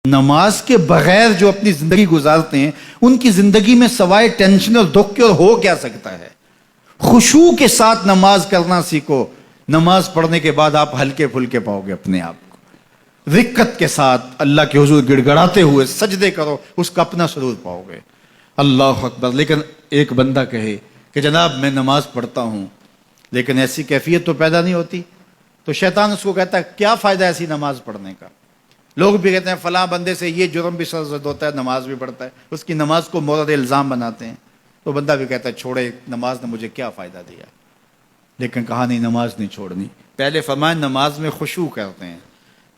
نماز کے بغیر جو اپنی زندگی گزارتے ہیں ان کی زندگی میں سوائے ٹینشن اور دکھ کے اور ہو کیا سکتا ہے؟ خشوع کے ساتھ نماز کرنا سیکھو. نماز پڑھنے کے بعد آپ ہلکے پھلکے پاؤ گے اپنے آپ کو. رقت کے ساتھ اللہ کے حضور گڑ گڑاتے ہوئے سجدے کرو, اس کا اپنا سرور پاؤ گے. اللہ اکبر. لیکن ایک بندہ کہے کہ جناب میں نماز پڑھتا ہوں لیکن ایسی کیفیت تو پیدا نہیں ہوتی, تو شیطان اس کو کہتا ہے کیا فائدہ ایسی نماز پڑھنے کا. لوگ بھی کہتے ہیں فلاں بندے سے یہ جرم بھی سرزد ہوتا ہے, نماز بھی پڑھتا ہے, اس کی نماز کو مورد الزام بناتے ہیں. تو بندہ بھی کہتا ہے چھوڑے, نماز نے مجھے کیا فائدہ دیا. لیکن کہا نہیں, نماز نہیں چھوڑنی. پہلے فرمایا نماز میں خشوع کرتے ہیں,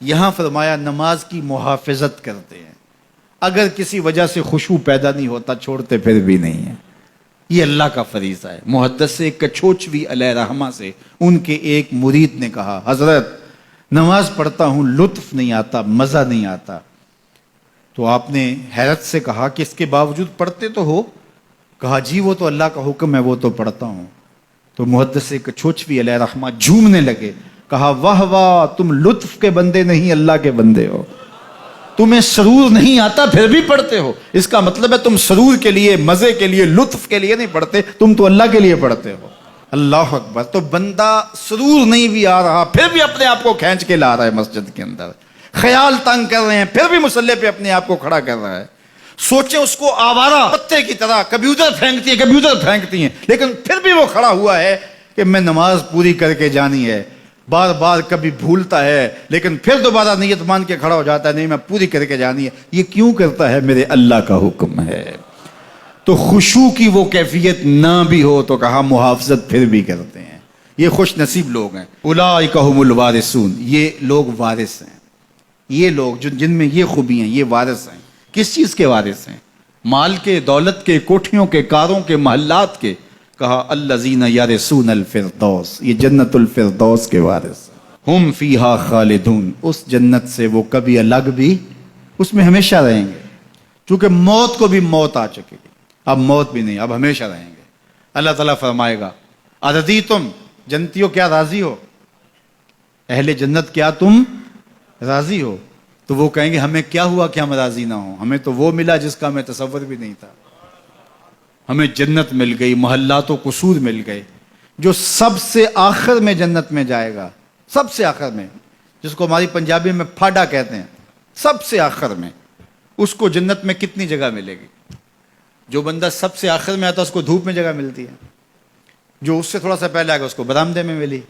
یہاں فرمایا نماز کی محافظت کرتے ہیں. اگر کسی وجہ سے خشوع پیدا نہیں ہوتا چھوڑتے پھر بھی نہیں ہے. یہ اللہ کا فریضہ ہے. محدث کچھوچوی علیہ رحمہ سے ان کے ایک مرید نے کہا حضرت نماز پڑھتا ہوں لطف نہیں آتا, مزہ نہیں آتا. تو آپ نے حیرت سے کہا کہ اس کے باوجود پڑھتے تو ہو؟ کہا جی وہ تو اللہ کا حکم ہے, وہ تو پڑھتا ہوں. تو محدث کچھوچوی علیہ رحمہ جھومنے لگے, کہا واہ واہ تم لطف کے بندے نہیں اللہ کے بندے ہو. تمہیں سرور نہیں آتا پھر بھی پڑھتے ہو, اس کا مطلب ہے تم سرور کے لیے, مزے کے لیے, لطف کے لیے نہیں پڑھتے, تم تو اللہ کے لیے پڑھتے ہو. اللہ اکبر. تو بندہ سرور نہیں بھی آ رہا پھر بھی اپنے آپ کو کھینچ کے لا رہا ہے مسجد کے اندر. خیال تنگ کر رہے ہیں پھر بھی مصلی پہ اپنے آپ کو کھڑا کر رہا ہے. سوچیں اس کو آوارہ پتے کی طرح کبھی ادھر پھینکتی ہیں لیکن پھر بھی وہ کھڑا ہوا ہے کہ میں نماز پوری کر کے جانی ہے. بار بار کبھی بھولتا ہے لیکن پھر دوبارہ نیت مان کے کھڑا ہو جاتا ہے, نہیں میں پوری کر کے جانی ہے. یہ کیوں کرتا ہے؟ میرے اللہ کا حکم ہے. تو خشوع کی وہ کیفیت نہ بھی ہو تو کہا محافظت پھر بھی کرتے ہیں. یہ خوش نصیب لوگ ہیں. اولئک هم الوارثون. یہ لوگ وارث ہیں. یہ لوگ جن میں یہ خوبی ہیں یہ وارث ہیں. کس چیز کے وارث ہیں؟ مال کے, دولت کے, کوٹھیوں کے, کاروں کے, محلات کے. کہا الذین یرثون الفردوس. یہ جنت الفردوس کے وارث ہیں. ہم فیہا خالدون. اس جنت سے وہ کبھی الگ بھی اس میں ہمیشہ رہیں گے. چونکہ موت کو بھی موت آ چکی, اب موت بھی نہیں, اب ہمیشہ رہیں گے. اللہ تعالیٰ فرمائے گا ارضی تم جنتیوں کیا راضی ہو؟ اہل جنت کیا تم راضی ہو؟ تو وہ کہیں گے ہمیں کیا ہوا کہ ہم راضی نہ ہوں, ہمیں تو وہ ملا جس کا ہمیں تصور بھی نہیں تھا. ہمیں جنت مل گئی, محلات و قصور مل گئے. جو سب سے آخر میں جنت میں جائے گا, سب سے آخر میں, جس کو ہماری پنجابی میں پھاڑا کہتے ہیں, سب سے آخر میں, اس کو جنت میں کتنی جگہ ملے گی؟ جو بندہ سب سے آخر میں آتا ہے اس کو دھوپ میں جگہ ملتی ہے, جو اس سے تھوڑا سا پہلے آ گیا اس کو برآمدے میں ملی,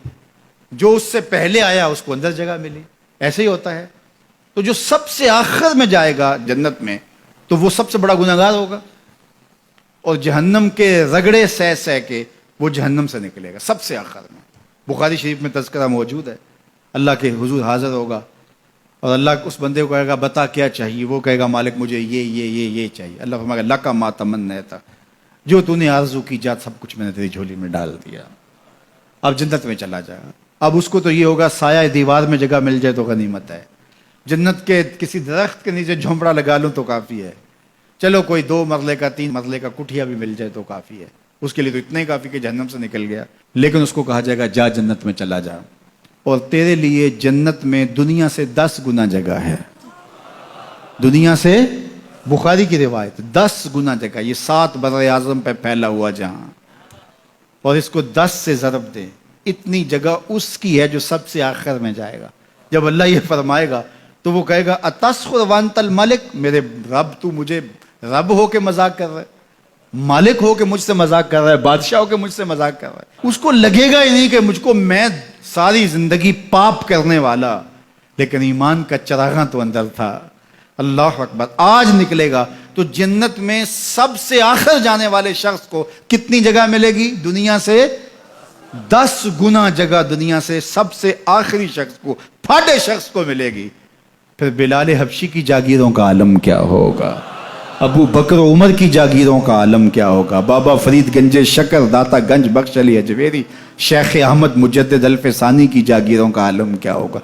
جو اس سے پہلے آیا اس کو اندر جگہ ملی. ایسے ہی ہوتا ہے. تو جو سب سے آخر میں جائے گا جنت میں تو وہ سب سے بڑا گنہگار ہوگا, اور جہنم کے رگڑے سہ سہ کے وہ جہنم سے نکلے گا سب سے آخر میں. بخاری شریف میں تذکرہ موجود ہے. اللہ کے حضور حاضر ہوگا اور اللہ اس بندے کو کہے گا بتا کیا چاہیے. وہ کہے گا مالک مجھے یہ چاہیے. اللہ فرمائے گا لکا ما تمنیت, جو تو نے آرزو کی جات سب کچھ میں نے تیری جھولی میں ڈال دیا. اب جنت میں چلا جائے گا. اب اس کو تو یہ ہوگا سایہ دیوار میں جگہ مل جائے تو غنیمت ہے. جنت کے کسی درخت کے نیچے جھونپڑا لگا لوں تو کافی ہے. چلو کوئی 2 مرلے کا 3 مرلے کا کٹھیا بھی مل جائے تو کافی ہے. اس کے لیے تو اتنا ہی کافی کہ جہنم سے نکل گیا. لیکن اس کو کہا جائے گا جا جنت میں چلا جا, اور تیرے لیے جنت میں دنیا سے 10 گنا جگہ ہے. دنیا سے, بخاری کی روایت, 10 گنا جگہ. یہ 7 بر اعظم پہ پھیلا ہوا جہاں, اور اس کو 10 سے ضرب دے, اتنی جگہ اس کی ہے جو سب سے آخر میں جائے گا. جب اللہ یہ فرمائے گا تو وہ کہے گا اتسخر وانت الملک, میرے رب تو مجھے رب ہو کے مذاق کر رہا ہے, مالک ہو کے مجھ سے مذاق کر رہا ہے, بادشاہ ہو کے مجھ سے مذاق کر رہا ہے. اس کو لگے گا ہی نہیں کہ مجھ کو, میں ساری زندگی پاپ کرنے والا لیکن ایمان کا چراغاں تو اندر تھا. اللہ اکبر. آج نکلے گا تو جنت میں سب سے آخر جانے والے شخص کو کتنی جگہ ملے گی؟ دنیا سے 10 گنا جگہ دنیا سے سب سے آخری شخص کو, پھاٹے شخص کو ملے گی. پھر بلال حبشی کی جاگیروں کا عالم کیا ہوگا؟ ابو بکر و عمر کی جاگیروں کا عالم کیا ہوگا؟ بابا فرید گنج شکر, داتا گنج بخش علی اجویری, شیخ احمد مجدد الف ثانی کی جاگیروں کا عالم کیا ہوگا؟